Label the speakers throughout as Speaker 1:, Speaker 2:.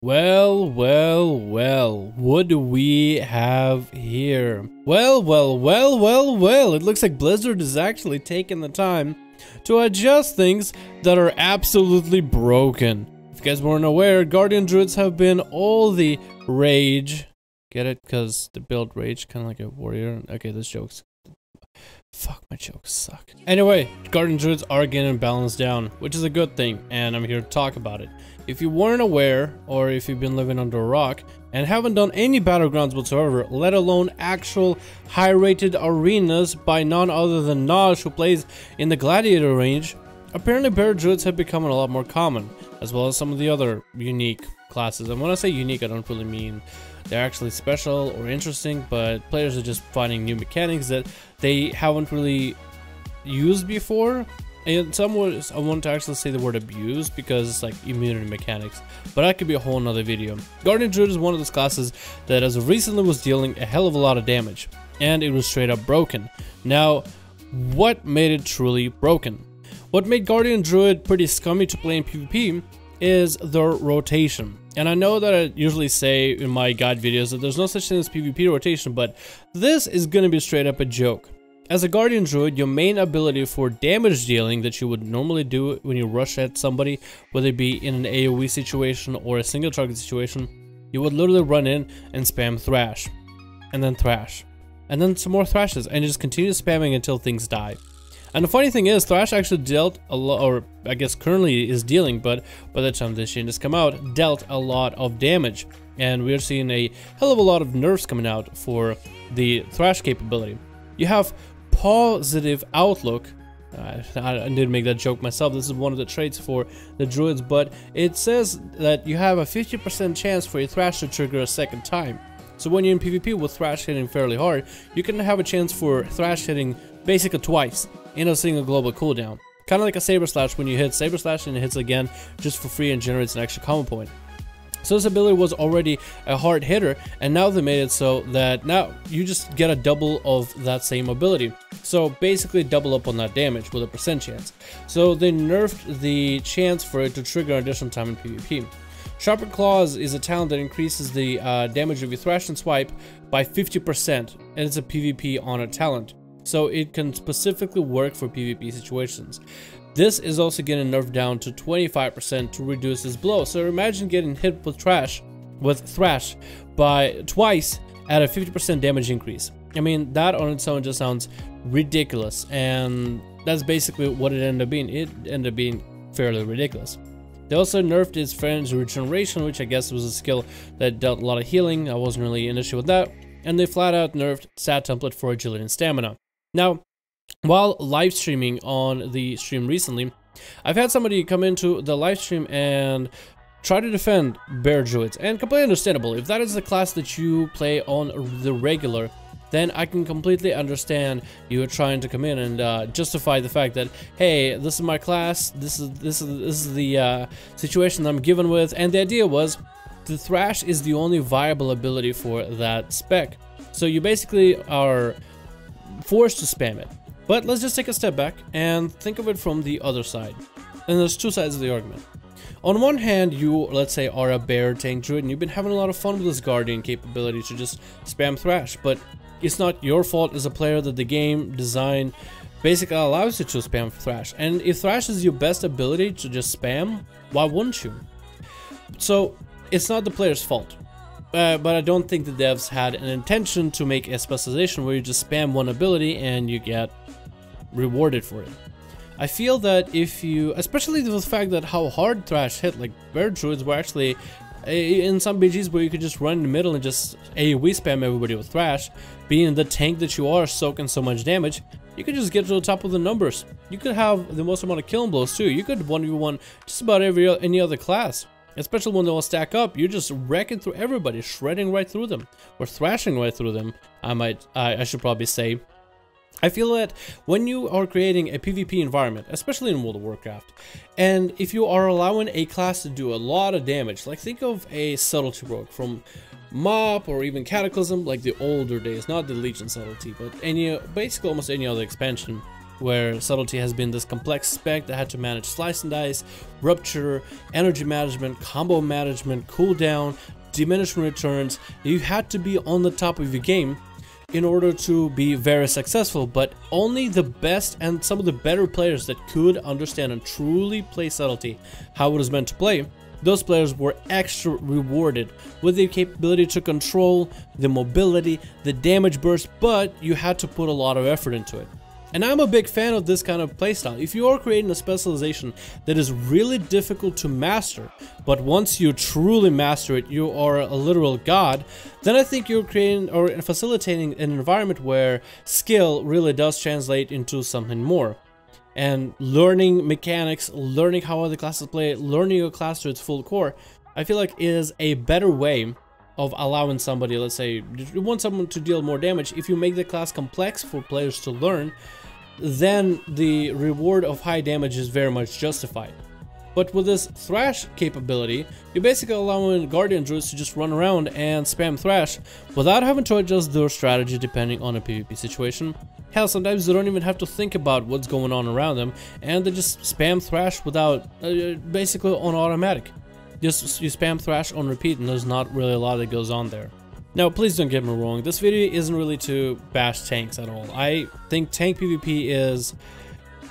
Speaker 1: Well, what do we have here? Well, it looks like Blizzard is actually taking the time to adjust things that are absolutely broken. If you guys weren't aware, Guardian Druids have been all the rage. Get it? Because the build rage, kind of like a warrior. Okay, this joke's... Fuck, my jokes suck. Anyway, Guardian Druids are getting balanced down, which is a good thing, and I'm here to talk about it. If you weren't aware, or if you've been living under a rock, and haven't done any battlegrounds whatsoever, let alone actual high-rated arenas by none other than Naj, who plays in the Gladiator range, apparently Bear Druids have become a lot more common, as well as some of the other unique classes. And when I say unique, I don't really mean they're actually special or interesting, but players are just finding new mechanics that they haven't really used before. And some words, I want to actually say the word abuse because it's like immunity mechanics, but that could be a whole nother video. Guardian Druid is one of those classes that as of recently was dealing a hell of a lot of damage, and it was straight up broken. Now, what made it truly broken? What made Guardian Druid pretty scummy to play in PvP is their rotation. And I know that I usually say in my guide videos that there's no such thing as PvP rotation, but this is gonna be straight up a joke. As a Guardian Druid, your main ability for damage dealing that you would normally do when you rush at somebody, whether it be in an AoE situation or a single target situation, you would literally run in and spam thrash, and then some more thrashes, and you just continue spamming until things die. And the funny thing is, Thrash actually dealt a lot, or I guess currently is dealing, but by the time this change has come out, dealt a lot of damage. And we're seeing a hell of a lot of nerfs coming out for the Thrash capability. You have positive outlook. I didn't make that joke myself. This is one of the traits for the Druids, but it says that you have a 50% chance for your Thrash to trigger a second time. So when you're in PvP with Thrash hitting fairly hard, you can have a chance for Thrash hitting basically twice in a single global cooldown. Kind of like a Saber Slash when you hit Saber Slash and it hits again just for free and generates an extra combo point. So this ability was already a hard hitter, and now they made it so that now you just get a double of that same ability. So basically double up on that damage with a percent chance. So they nerfed the chance for it to trigger additional time in PvP. Sharpened Claws is a talent that increases the damage of your Thrash and Swipe by 50%, and it's a PvP on a talent. So it can specifically work for PvP situations. This is also getting nerfed down to 25% to reduce his blow. So imagine getting hit with Thrash by twice at a 50% damage increase. I mean, that on its own just sounds ridiculous, and that's basically what it ended up being. It ended up being fairly ridiculous. They also nerfed his Friend's Regeneration, which I guess was a skill that dealt a lot of healing. I wasn't really an issue with that. And they flat out nerfed stat template for agility and stamina. Now, while live streaming on the stream recently, I've had somebody come into the live stream and try to defend Bear Druids, and completely understandable. If that is the class that you play on the regular, then I can completely understand you are trying to come in and justify the fact that, hey, this is my class, this is the situation I'm given with, and the idea was the Thrash is the only viable ability for that spec. So you basically are forced to spam it. But let's just take a step back and think of it from the other side. And there's two sides of the argument. On one hand, you, let's say, are a Bear tank Druid and you've been having a lot of fun with this Guardian capability to just spam Thrash, but it's not your fault as a player that the game design basically allows you to spam Thrash. And if Thrash is your best ability to just spam, why wouldn't you? So it's not the player's fault. But I don't think the devs had an intention to make a specialization where you just spam one ability and you get rewarded for it. I feel that if you, especially with the fact that how hard Thrash hit, like Bear Druids were actually in some BGs where you could just run in the middle and just AoE spam everybody with Thrash, being the tank that you are, soaking so much damage, you could just get to the top of the numbers. You could have the most amount of killing blows too. You could 1v1 just about any other class. Especially when they all stack up, you're just wrecking through everybody, shredding right through them, or thrashing right through them, I should probably say. I feel that when you are creating a PvP environment, especially in World of Warcraft, and if you are allowing a class to do a lot of damage, like think of a Subtlety Rogue from MoP or even Cataclysm, like the older days, not the Legion Subtlety, but basically almost any other expansion. where Subtlety has been this complex spec that had to manage slice and dice, rupture, energy management, combo management, cooldown, diminishing returns. You had to be on the top of your game in order to be very successful, but only the best and some of the better players that could understand and truly play Subtlety how it was meant to play, those players were extra rewarded with the capability to control, the mobility, the damage burst, but you had to put a lot of effort into it. And I'm a big fan of this kind of playstyle. If you are creating a specialization that is really difficult to master, but once you truly master it, you are a literal god, then I think you're creating or facilitating an environment where skill really does translate into something more. And learning mechanics, learning how other classes play, learning your class to its full core, I feel like is a better way of allowing somebody, let's say, you want someone to deal more damage. If you make the class complex for players to learn, then the reward of high damage is very much justified. But with this Thrash capability, you're basically allowing Guardian Druids to just run around and spam Thrash without having to adjust their strategy depending on a PvP situation. Hell, sometimes they don't even have to think about what's going on around them, and they just spam Thrash without, basically on automatic. Just you spam Thrash on repeat, and there's not really a lot that goes on there. Now, please don't get me wrong, this video isn't really to bash tanks at all. I think tank PvP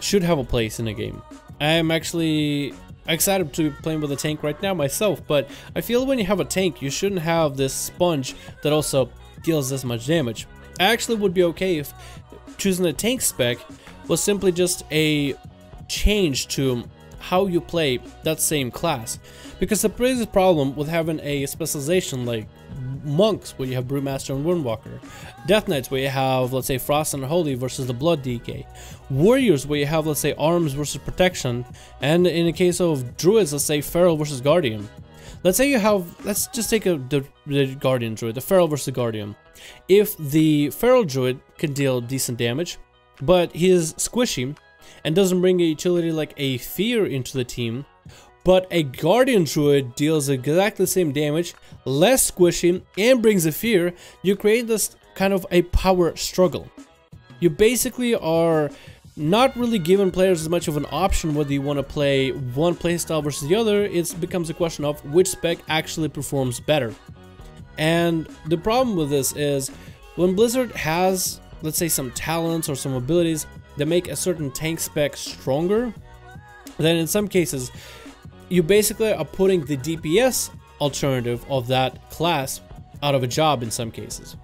Speaker 1: should have a place in the game. I am actually excited to be playing with a tank right now myself, but I feel when you have a tank, you shouldn't have this sponge that also deals this much damage. I actually would be okay if choosing a tank spec was simply just a change to how you play that same class, because the biggest problem with having a specialization like monks where you have Brewmaster and Windwalker, Death Knights where you have, let's say, Frost and Holy versus the Blood DK, Warriors where you have, let's say, Arms versus Protection, and in the case of Druids, let's say Feral versus Guardian. Let's say you have, let's just take the Guardian Druid, the Feral versus Guardian. If the Feral Druid can deal decent damage, but he is squishy and doesn't bring a utility like a Fear into the team, but a Guardian Druid deals exactly the same damage, less squishy, and brings a Fear, you create this kind of a power struggle. You basically are not really giving players as much of an option whether you want to play one playstyle versus the other. It becomes a question of which spec actually performs better. And the problem with this is when Blizzard has, let's say, some talents or some abilities that make a certain tank spec stronger, then in some cases you basically are putting the DPS alternative of that class out of a job in some cases.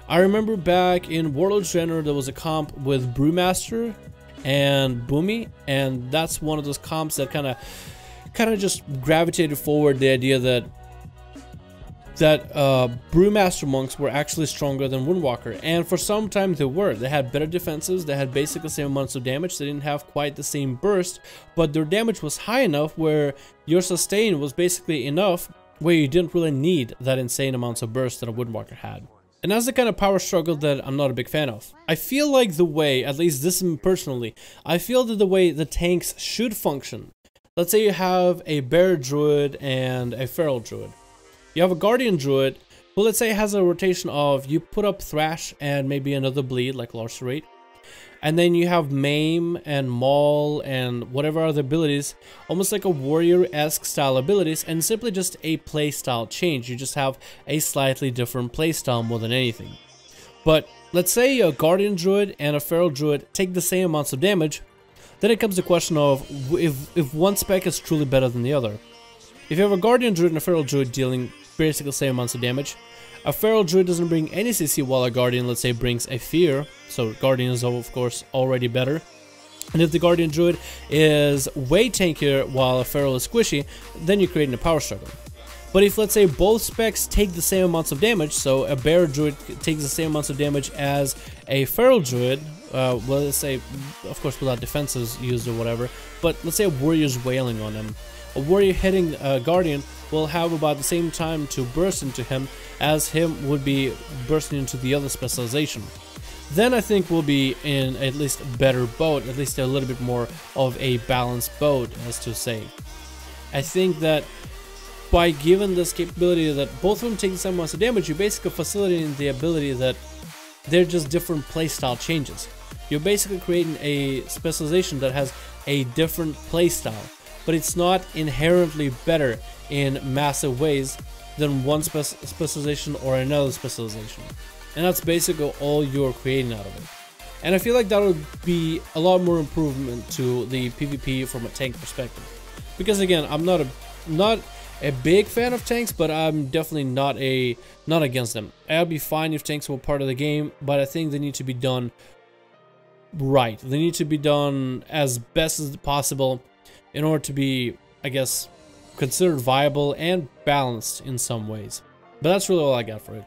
Speaker 1: I remember back in Warlord's General there was a comp with Brewmaster and Boomy, and that's one of those comps that kind of just gravitated forward the idea that Brewmaster monks were actually stronger than Windwalker, and for some time they were. They had better defenses, they had basically the same amounts of damage, they didn't have quite the same burst, but their damage was high enough where your sustain was basically enough where you didn't really need that insane amounts of burst that a Windwalker had. And that's the kind of power struggle that I'm not a big fan of. I feel like the way, at least this personally, I feel that the way the tanks should function, let's say you have a Bear Druid and a Feral Druid. You have a Guardian Druid who, let's say, has a rotation of you put up Thrash and maybe another bleed like Larcerate, and then you have Maim and Maul and whatever other abilities, almost like a warrior-esque style abilities, and simply just a playstyle change. You just have a slightly different playstyle more than anything. But let's say a Guardian Druid and a Feral Druid take the same amounts of damage, then it comes to the question of if one spec is truly better than the other. If you have a Guardian Druid and a Feral Druid dealing basically the same amounts of damage, a Feral Druid doesn't bring any CC while a Guardian, let's say, brings a Fear, so Guardian is of course already better. And if the Guardian Druid is way tankier while a Feral is squishy, then you're creating a power struggle. But if, let's say, both specs take the same amounts of damage, so a Bear Druid takes the same amounts of damage as a Feral Druid, well, let's say, of course without defenses used or whatever, but let's say a Warrior's wailing on him. A Warrior hitting a Guardian will have about the same time to burst into him as him would be bursting into the other specialization. Then I think we'll be in at least a better boat, at least a little bit more of a balanced boat, as to say. I think that by giving this capability that both of them take the same amounts of damage, you're basically facilitating the ability that they're just different playstyle changes. You're basically creating a specialization that has a different playstyle, but it's not inherently better in massive ways than one specialization or another specialization. And that's basically all you're creating out of it. And I feel like that would be a lot more improvement to the PvP from a tank perspective. Because again, I'm not a big fan of tanks, but I'm definitely not against them. I'd be fine if tanks were part of the game, but I think they need to be done right. They need to be done as best as possible in order to be, I guess, considered viable and balanced in some ways. But that's really all I got for it.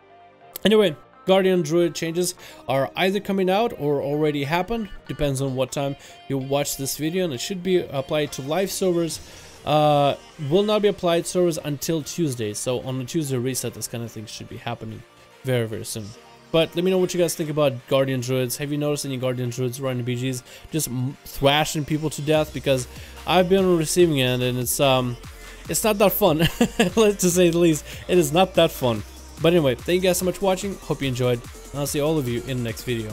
Speaker 1: Anyway, Guardian Druid changes are either coming out or already happened, depends on what time you watch this video, and it should be applied to live servers. Will not be applied to servers until Tuesday, so on the Tuesday reset, this kind of thing should be happening very, very soon. But let me know what you guys think about Guardian Druids. Have you noticed any Guardian Druids running BGs just thrashing people to death? Because I've been on the receiving end, and it's not that fun. Let's just say the least. It is not that fun. But anyway, thank you guys so much for watching. Hope you enjoyed, and I'll see all of you in the next video.